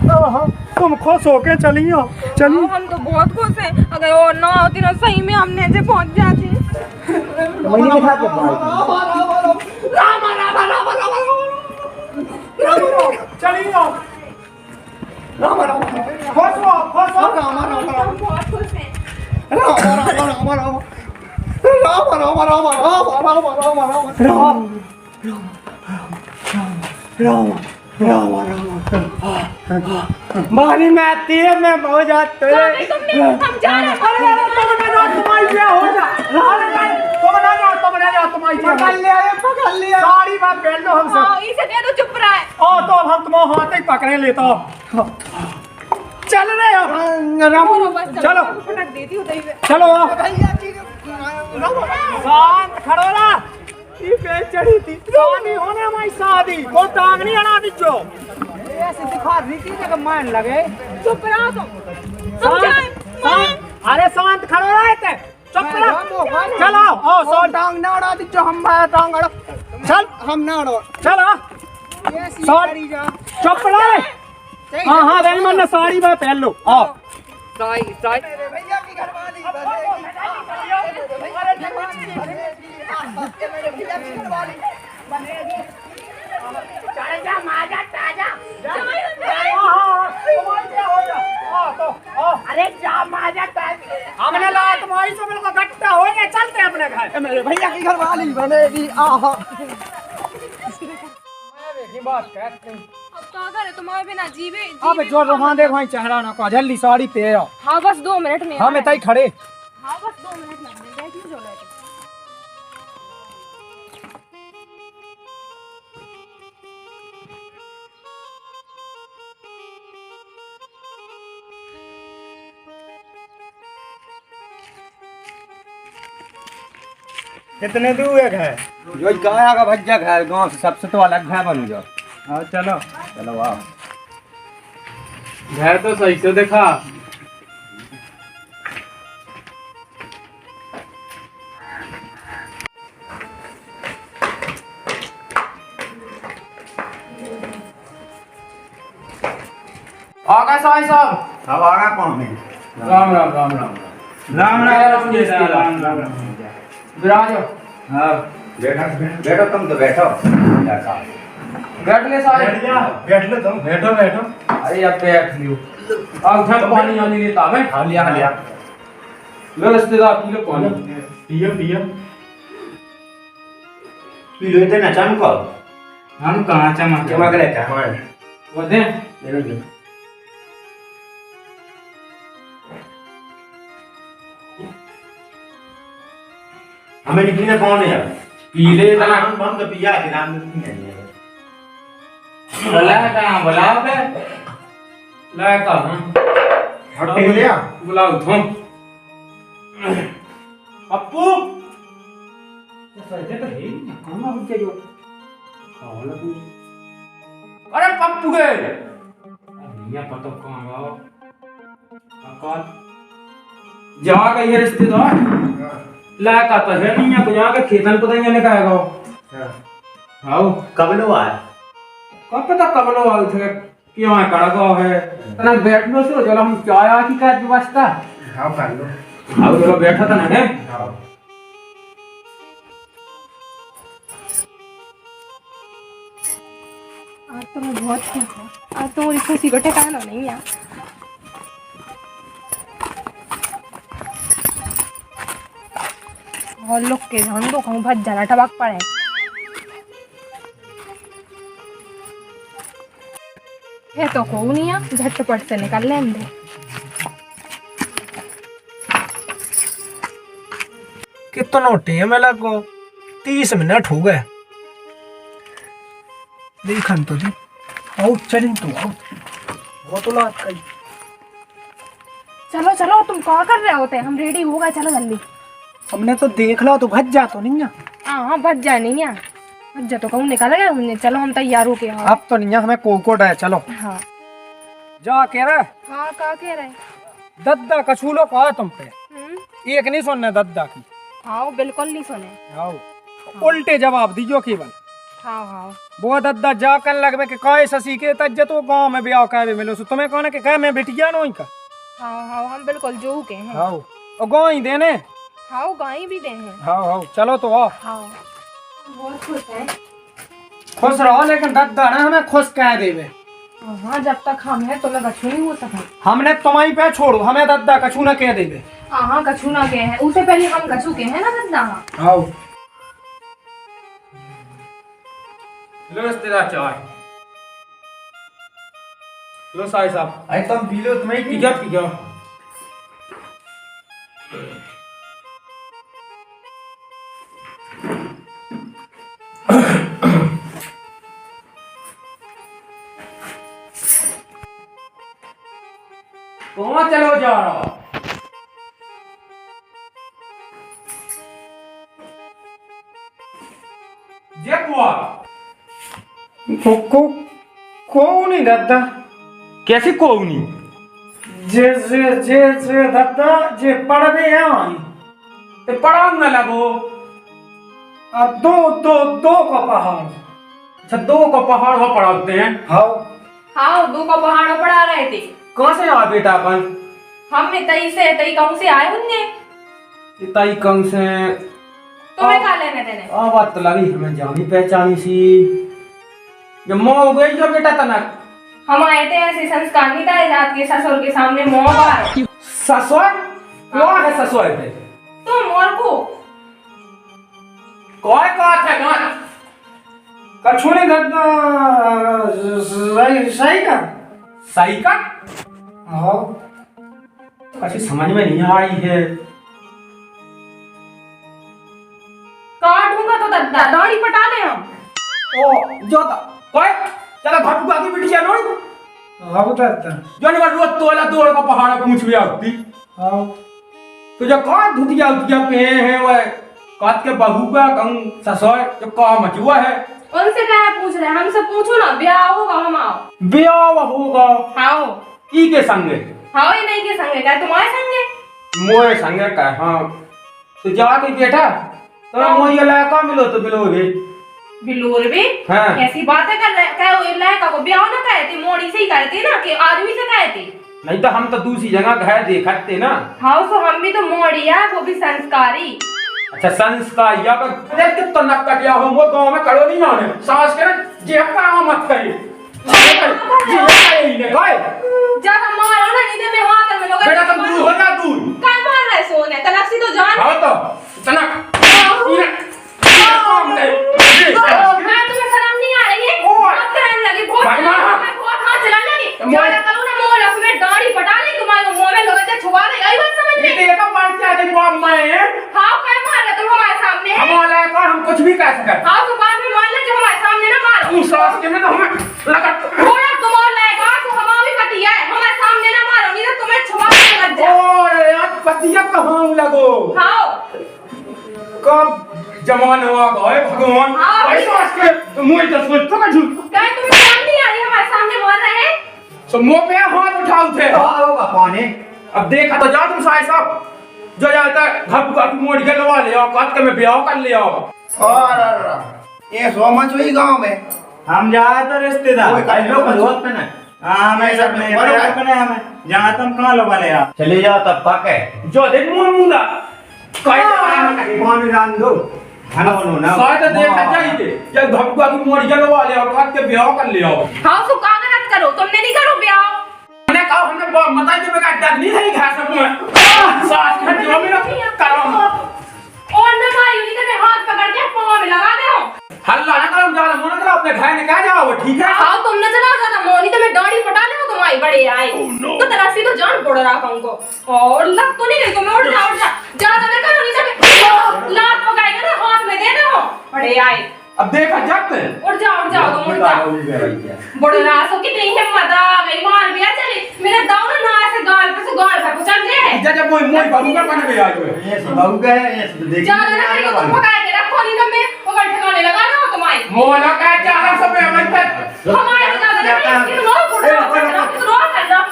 तुम खुश होके चलियो चलिए। हम तो बहुत खुश हैं। अगर और ना होती ना सही में हमने ऐसे पहुंच जाते। चलियो राम राम खुश हो राम राम हम बहुत खुश हैं। राम राम राम राम राम मानी मैं तीर में हो जाते हम जा रहे हैं। पकड़ लिया साड़ी बात पहन लो हमसे। हाँ, इसे दे दो चुप रहा है। तो अब हम तुम्हारे हाथ ही पकड़े लेता हूँ। चल रहे हो चलो पटक देती हूँ इताई से। चलो शांत खड़ो ना ये पे चढ़ी थी शादी होने हमारी शादी को टांग नहीं अड़ा दीजो ऐसे दिखा दी थी जब मान लगे चुप रहो तुम। हम जाएं। अरे शांत खड़ो रहे थे चुप रहो चलो ओ सो टांग ना अड़ा दीजो हम टांग अड़ा चल हम ना अड़ो चलो चुप रहे। हाँ हाँ रही मन साड़ी में पहन लो आओ भैया की घरवाली अरे जा माजा हमने लाया तुम्हारी तो बिल्कुल गट्टा हो गया चलते अपने घर मेरे भैया की घरवाली बनेगी आहा बात कहते अब क्या करे तुम्हारे बिना जीवे अब जो रोहां देखो वहीं चेहरा ना को जल्दी साड़ी पे आओ। हाँ बस 2 मिनट में। हम इतना ही खड़े। हाँ बस 2 मिनट में बैठी हूँ जो बैठी। कितने दूर है घर? जो गाया का भज्जा घर गांव से सबसे तो अलग है बन जाओ। हाँ चलो चलो वाह घर तो सही से देखा। आगा साई साहब अब आगा कौन है? राम राम राम राम राम राम विराजो हाँ बैठो तुम तो बैठो। बैठ ले सारे बैठ लो तुम। बैठो बैठो। अरे अब बैठ लियो अब उठा पानी आने लेता मैं हाँ लिया लो रिश्तेदार पी लो पानी पियो पियो। पी लो इतने नचान को हम कहाँ चमक चमक लेता है। वो दे हमें निकलने कौन है यार? पी ले तना हम तो पिया के नाम नहीं है। बोला कहां बोला बे ला का हट के लिया। बुलाओ तुम पप्पू सजे तो है कहां हो गया जो खाओ तू। अरे पप्पू के ये पता कहां गया अकाल जा कहीं रिश्तेदार ला का तो है नहीं है बुझा के खेतन पता ने कहेगा आओ कब लो आए? कब पता कब लो आए थे क्यों है कड़गा है तना बैठ लो सो चलो हम चाय आ की का व्यवस्था हाँ कर लो। आओ चलो बैठा था ना है आज तो मैं बहुत खुश हूँ। आज तो मुझे खुशी को ठिकाना नहीं है। और लोग के हम तो कहूँ भज जाना टबक पड़े। ये तो कहूँ नहीं है झटपट से निकल लें दे। कितना टाइम लगो 30 मिनट हो गए देखन तो दी आओ चलिन तो आओ वो तो लात कई चलो चलो तुम क्या कर रहे होते? हम रेडी हो गए, चलो जल्दी। हमने तो देख लो तो भज जा तो नहीं है। हाँ बच जा नहीं है, बच जा तो कहूँ निकाल गए हमने। चलो हम तैयार हो के। हाँ अब तो नहीं है, हमें कोकोट है। चलो हाँ जा कह रहे हाँ क्या कह रहे? दद्दा कछूलो कहा तुम पे एक नहीं सुनने दद्दा की। हाँ बिल्कुल नहीं सुने। आओ उल्टे जवाब दीजो केवल। हाँ हाँ वो दद्दा जा कर लगवे के काहे ससी के तज्जत वो गांव में ब्याह करे मिलो सो तुम्हें कहने के कहे मैं बिटिया नोई का। हाँ हाँ हम बिल्कुल जो के हैं। आओ और गांव ही देने। हाँ गाय भी दे हैं। हाँ हाँ चलो तो आओ। हाँ बहुत खुश है। खुश रहो लेकिन दद्दा ना हमें खुश कह देवे। हाँ जब तक हम हैं तो मैं कछू नहीं हो सका। हमने तुम्हारी पे छोड़ो, हमें दद्दा कछू न कह देवे। हाँ हाँ कछू ना गए हैं, उससे पहले हम कछू के हैं ना दद्दा। आओ लो तेरा चाय। लो साई साहब। अरे तुम पी लो, तुम्हें पी जा पी जा। कहाँ चलो जा रहा? जे बुआ को नहीं दद्दा कैसी कोनी? जे जे जे जे दद्दा जे पढ़वे है आई ते पढ़ाऊ न लगो। अब दो का पहाड़। अच्छा 2 को पहाड़ हो पढ़ाते हैं। हाँ हाँ 2 को पहाड़ों पढ़ा रहे थे। कहाँ से आया बेटा अपन? हम में तई से तई कहूँ से आए उनने। इताई कंग से तुम्हें क्या लेने देने? बात तो लगी हमें जानी पहचानी सी। ये मो हो गई जो बेटा तनक। हम आए थे ऐसे संस्कार नहीं था जात के ससुर के सामने मोह बार। ससुर? कौन है ससुर पे? तुम और को कौन बात है कौन? कछू नहीं दद्दा सही का। सही का? हाँ कभी समझ में नहीं आई है। काटूंगा तो दद्दा दाढ़ी पटा ले हम। ओ जो कोई चला घर को आगे बिटिया नोई। हाँ दद्दा जो नहीं रोज तोला तोड़ का पहाड़ पूछ भी आती। हाँ तो जो कौन धुतिया उतिया पे हैं वो काट के बहू का कंग ससुर जो काम मचुआ है। उनसे क्या पूछ रहे हैं? हमसे पूछो ना, ब्याह होगा हम आओ। ब्याह होगा हाँ की के संगे? हाँ ही नहीं के संगे क्या तुम्हारे संगे? मोए संगे का हाँ तो जाके बेटा तो मोए लड़का मिलो तो मिलोगे। बिलोर भी हाँ। कैसी बातें कर रहे हैं? क्या वो लड़का को ब्याह ना कहते, मोड़ी से ही करते ना कि आदमी से कहते। नहीं तो हम तो दूसरी जगह घर देखते ना। हाँ तो हम भी तो मोड़ी है, वो भी संस्कारी। अच्छा संस्कार या पर अरे कितना नक्का क्या हो वो गांव में करो नहीं आने सास के जे का मत करी जे ही ने गाय ज्यादा मारो ना, नहीं तो मैं हाथ में लोग बेटा तुम दूर हो जा दूर। काय मार रहे सोने तलाशी तो जान। हाँ तो इतना ये काम नहीं मैं तुम्हें शर्म नहीं आ रही है? बहुत करने लगी, बहुत हाथ चलाने लगी। ज्यादा करो ना मोल उसमें दाढ़ी पटा ली तुम्हारे मुंह में लोग ऐसे छुपा दे। यही बात समझ ये नहीं। देखा पड़ क्या है बाप मैं हाँ काय मार रहे तुम हमारे सामने? हमारा का हम कुछ भी कह सकते। हाँ तो बाद में मान ले जब हमारे सामने ना मारो। तू सास के में तो हमें लगा थोड़ा तुम और लाएगा तो हमारी कटी है, हमारे सामने ना मारो नहीं तो तुम्हें छुपा के लग जाए। ओए यार पतिया कहाँ लगो हाँ कब जमान हुआ गए भगवान हाँ। ऐसा के मुझे तो सोच तो का झूठ क्या तुम्हें शर्म नहीं आ रही? हमारे सामने मार रहे हैं। तो मुंह पे हाथ उठा उठे। हाँ होगा पानी। अब देखा तो जा तुम साई साहब जो जाता घर का मोड़ के लवा ले आओ काट के मैं ब्याह कर ले आओ। और ये सोमच हुई गांव में हम जाए तो रिश्तेदार कोई कर लो दोस्त पे ना। हाँ हमें सब नहीं पता हमें जहाँ तुम कहाँ लो वाले आप चले जाओ तब पके जो देख मुंह मुंडा काय पानी डाल दो खाना बनो ना। साथ देखा जाइए जब घर का मोड़ के लवा ले आओ काट के ब्याह कर ले आओ। हाँ तो कागज करो, तुमने नहीं करो ब्याह। मैंने कहा हमने बताई तो बेटा डर नहीं है घर सब में सास का जो मेरा करो और ना मारी नहीं तो मैं हाथ पकड़ के पाँव में लगा दे हूँ। हल्ला ना करो ज्यादा मोना करो अपने घर निकाल जाओ ठीक है। हाँ तुमने चला जाता मोनी तो मैं दाढ़ी पटा ले तुम्हारी बड़े आए तो तलाशी तो जान पड़ रहा हमको और लग तो नहीं रही तुम्हें। उठ जा जा ज्यादा ना करो नहीं तो उड़ गया भैया। बड़े रासो की नहीं हिम्मत आ गई मार दिया चले मेरे दाव ना से गाल पे से गाल पे समझे जा मोई मोई बाबू का बन गया जो ये सब बहू का है, ये सब देखिए। ज्यादा ना करिए तुम पकाए के रखो नहीं तो मैं वो ठिकाने लगा ना तुम्हारी मोला का चारा सब में मत हमारे ज्यादा ना कि नो बुढ़ा करना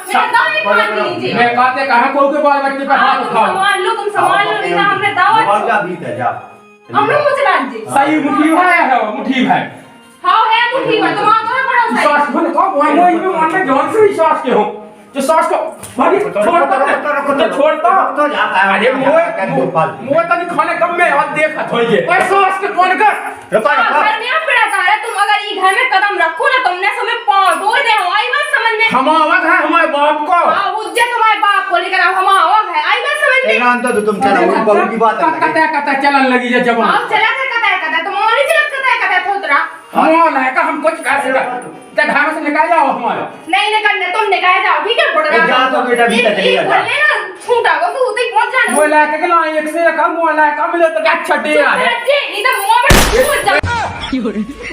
मेरे दाव नहीं खान दीजिए मैं कहते कहां को के बाल बच्चे पे हाथ उठाओ तुम संभाल लो नहीं तो हमने दावत बाबू का बीत है, जा। हम लोग मुझे लान जी सही मुट्ठी है मुट्ठी है हां है मुट्ठी में तुम तो बड़ा सही विश्वास बन को मोई में मन में जान से विश्वास के हो जो सास को भाई छोड़ता तो जाता है। अरे मोए तनी खाने कम में हाथ देख होइए ओए सास के कौन कर रुका रुका। घर में आप बड़ा है तुम अगर ये घर में कदम रखो ना तुमने समय पांव धो दे हो आई बात समझ में हम आवक है हमारे बाप को हां उज्जत तुम्हारे बाप को लेकर हम आवक है आई बात समझ में ईरान तो तुम चलो वो बहू की बात है। कता चलन लगी है जब आप चला कर कता तुम और नहीं चला कता थोतरा हम है का हम कुछ कर सकते ते घर से निकाल जाओ हमारे नहीं निकलने तुम निकाल जाओ ठीक है बड़ा जा तो बेटा भीतर चली जा। बोले ना छूटा को तू उते पहुंच जाना वो लाके के लाई एक से कम वो लाके मिले तो अच्छा डे आ है नहीं तो मुंह में छूट जा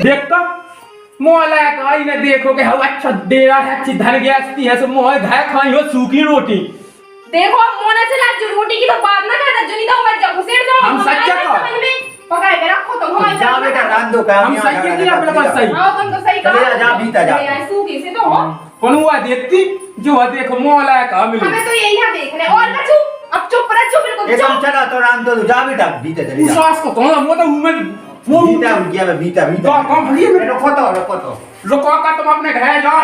देखता मोला का आई ने देखो के हवा अच्छा डेरा है अच्छी धन गैसती है सो मोह घाय खाई हो सूखी रोटी देखो मोना से लाज रोटी की तो बात ना करना जो नहीं तो बच जाओ घुसेड़ दो हम सच्चा को पकाए के रखो तुम हमारे जा बेटा रान दो का हम सही की अपने पास सही हां तुम तो सही चले जा, जा, बीता जा। ये सूखी से तो हो कौन हुआ देखती जो देखो मोला का मिलो हमें तो यही है देखने और कछु अब चुप रह चुप बिल्कुल एकदम चुप चला तो रान दो जा बेटा भीतर चली जा। सास को तो वो तो उमें वो बीता उनकी में बीता बीता। कौन भैया में रुको तो। रुको का तुम अपने घर जाओ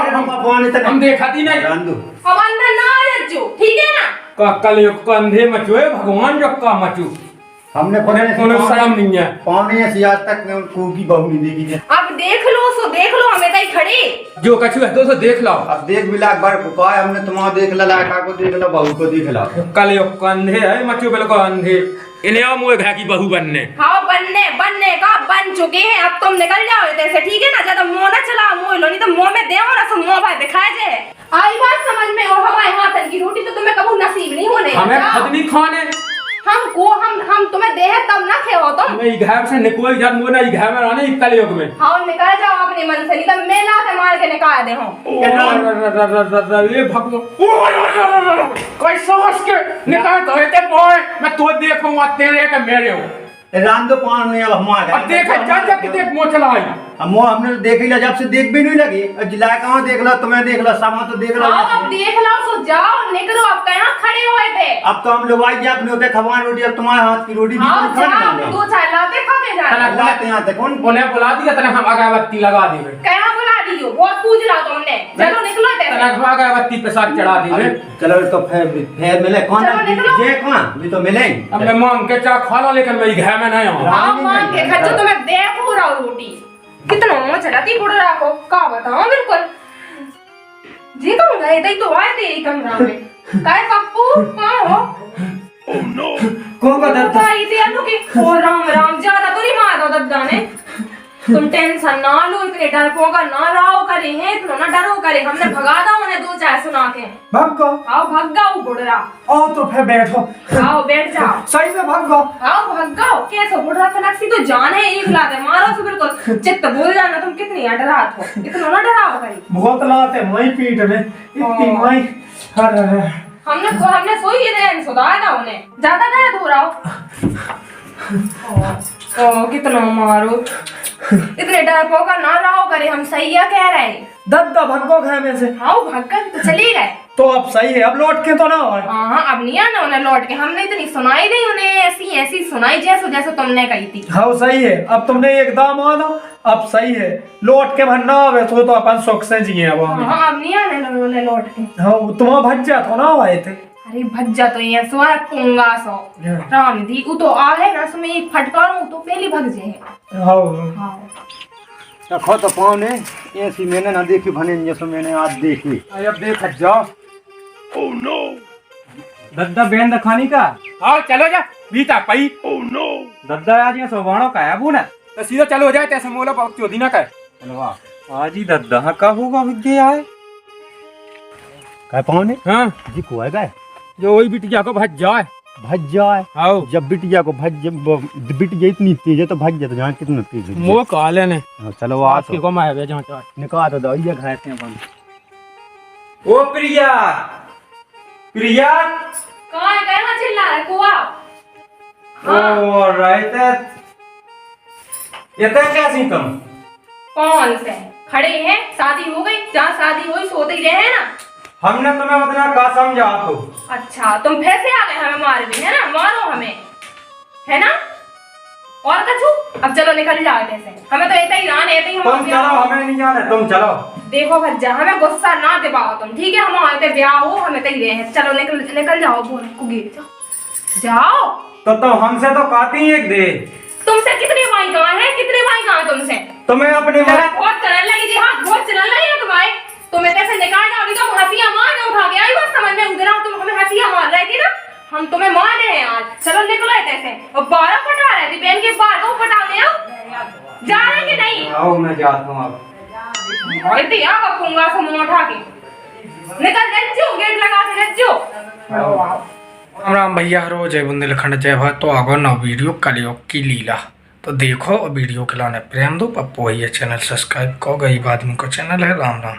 हम देखती नहीं रान दो। हम अंदर ना लज्जो ठीक है ना का कल कंधे मचोए भगवान जक्का मचू हमने कोनो शर्म नहीं है पौने ऐसी आज तक को की बहू नहीं देखी है। अब देख लो सो देख लो हमें तई खड़े जो कछु है तो देख लो अब देख मिला एक बार को हमने तुम्हारा देख ला लाका को देख ला बहू को देख ला। कल कंधे है मचो बिल्कुल अंधे इन्हें मुए घर की बहू बनने हाँ बनने का बन चुके हैं अब तुम निकल जाओ इधर से ठीक है ना ज्यादा मुंह ना चलाओ मुंह लो नहीं तो मुंह में देओ ना तो मुंह भाई दिखाए जे आई बात समझ में और हमारे हाथ की रोटी तो तुम्हें कभी नसीब नहीं होने हमें खदनी खाने हम तुम्हें दे है तब ना खेओ तुम मैं घर से निकोल जब मुए ना घर में रहने कल युग में हाँ निकल जाओ अपने मन से नहीं तो मैं ला के मार के निकाल दे हूँ ये भगवान कोई सोच के निकाल तो ते बॉय मैं तो देखूंगा तेरे के मेरे हो रान दो पान नहीं अब हमारा अब देख जा के देख मोचला आई हमने देख लिया जब से देख भी नहीं लगी जिला कहाँ देख ला तुम्हें देख ला सामा तो देख ला। हाँ अब देख लो सो जाओ निकलो अब कहाँ खड़े हुए थे अब तो हम लोग आई अपने होते खवान रोटी अब तुम्हारे हाथ की रोटी भी हाँ तुम खाने जाओ ना दो चार लाते खाते जाओ लाते यहाँ तक कौन उन्हें बुला दिया तने हम अगरबत्ती लगा देवे कहाँ बुला दियो बहुत पूछ रहा तुमने चलो निकलो तने इधर हम अगरबत्ती पे साथ चढ़ा देवे चलो तो फिर मिले कौन चलो निकलो। ये कौन भी तो मिले अब मैं मांग के चा खा लो लेकिन मैं घर में नहीं आऊँ हाँ मांग के खर्चो तो मैं देखो रहा हूँ रोटी कितना मुँह चलाती बुढ़ रहा को का बताओ बिल्कुल जी कम गए थे तो आए थे एक कमरा में काय पप्पू हाँ हो कौन का दर्द आई थी अनु की ओ राम ज्यादा तो नहीं मारा दद्दा ने तुम टेंशन ना लो इतने डरपों का ना राव करे हैं इतना ना डरो करे हमने भगा था उन्हें दो चार सुना के भाग गो आओ भाग जाओ बुढ़ रहा आओ तो फिर बैठो आओ बैठ जाओ सही से भाग गो आओ भाग जाओ कैसे बुढ़ रहा था नक्सी तो जान है एक लाते मारो तो बिल्कुल चित्त भूल जाना तुम कितनी डरा हो इतना ना डराओ भाई बहुत लाते मई पीठ में इतनी मई अरे हमने सोई है सुधार ना उन्हें ज्यादा दर्द हो रहा हो ओ कितना मारो इतने डरपों का ना रहो करे हम सही है कह रहे हैं दद्दा भगो घर में से आओ भाग कर तो चले गए तो अब सही है अब लौट के तो ना हो हाँ अब नहीं आना उन्हें लौट के हमने इतनी सुनाई नहीं उन्हें ऐसी ऐसी सुनाई जैसे जैसे तुमने कही थी हाँ सही है अब तुमने एकदम आना अब सही है लौट के भरना आवे तो अपन सुख से जिए अब हाँ अब नहीं आना उन्हें लौट के हाँ तुम भज जा तो ना आए थे अरे भज्जा तो ये सो है पुंगा सो राम दी वो तो आ है ना सो मैं एक फटकारूं तो पहले भग जाए हाँ हाँ रखो तो पाँव ने ऐसी मैंने ना देखी भने जैसे मैंने आज देखी। अब देख जाओ दद्दा बेन खानी का आओ चलो जा बीता पई दद्दा आज ये सोवाणो का है अबू ना तो सीधा चलो जाए तैसे मोला बहुत चोदी ना कर चलवा आज ही दद्दा का होगा विद्या आए काय पाँव ने हाँ जी को है काय जो वही बिटिया को भज जाए भज जाए। आओ जब बिटिया को बिटिया इतनी तेज है तो भज जाए तो जान कितना तेज है। वो काले ने चलो आ आपके को मार जहाँ तो निकाल तो दो ये घर से अपन। ओ प्रिया प्रिया कहाँ है, कहना चिल्ला रहा है कुआ? ओ राइट ये तो कैसी तुम कौन से खड़े हैं? शादी हो गई, जहाँ शादी हुई सोते ही रहे हैं ना। हमने तुम्हें उतना का समझा तो। अच्छा तुम फिर से आ गए हमें मार भी, है ना? मारो हमें, है ना? और कछु? अब चलो निकल जाओ ऐसे, हमें तो ऐसे ही रान ऐसे ही तुम चलो, हमें नहीं जाने, तुम चलो। देखो भज्जा, हमें गुस्सा ना दिलाओ तुम, ठीक है? हम आते ब्याह हो, हमें तो ही रहे हैं। चलो निकल जाओ, बोल को गिर जाओ। तो तुम हमसे तो काती एक दे। तुमसे कितने भाई कहाँ हैं? कितने भाई कहाँ तुमसे? तुम्हें अपने बहुत चलने लगी थी, हाँ बहुत चलने लगी ना तुम्हारे। तुम्हें कैसे निकाल जाओगी तो हंसियां मार उठा के आई, बस समझ में उधर तुम हमें हंसियां मार रही थी ना, हम तुम्हें मार रहे हैं आज। चलो निकलो ऐसे, और 12 पटा रहे थे बहन के 12 पटा ले आओ। जा रहे कि नहीं? आओ मैं जाता हूँ अब। इतनी आ कपूंगा से मुंह उठा के निकल जाओ, गेट लगा के जाओ। राम राम भैया, रोज है बुंदेलखंड जय भारत। तो आगो ना वीडियो कलियोग की लीला तो देखो, वीडियो के लाने प्रेम दो। पप्पू भैया चैनल सब्सक्राइब को, गरीब आदमी को चैनल है। राम राम।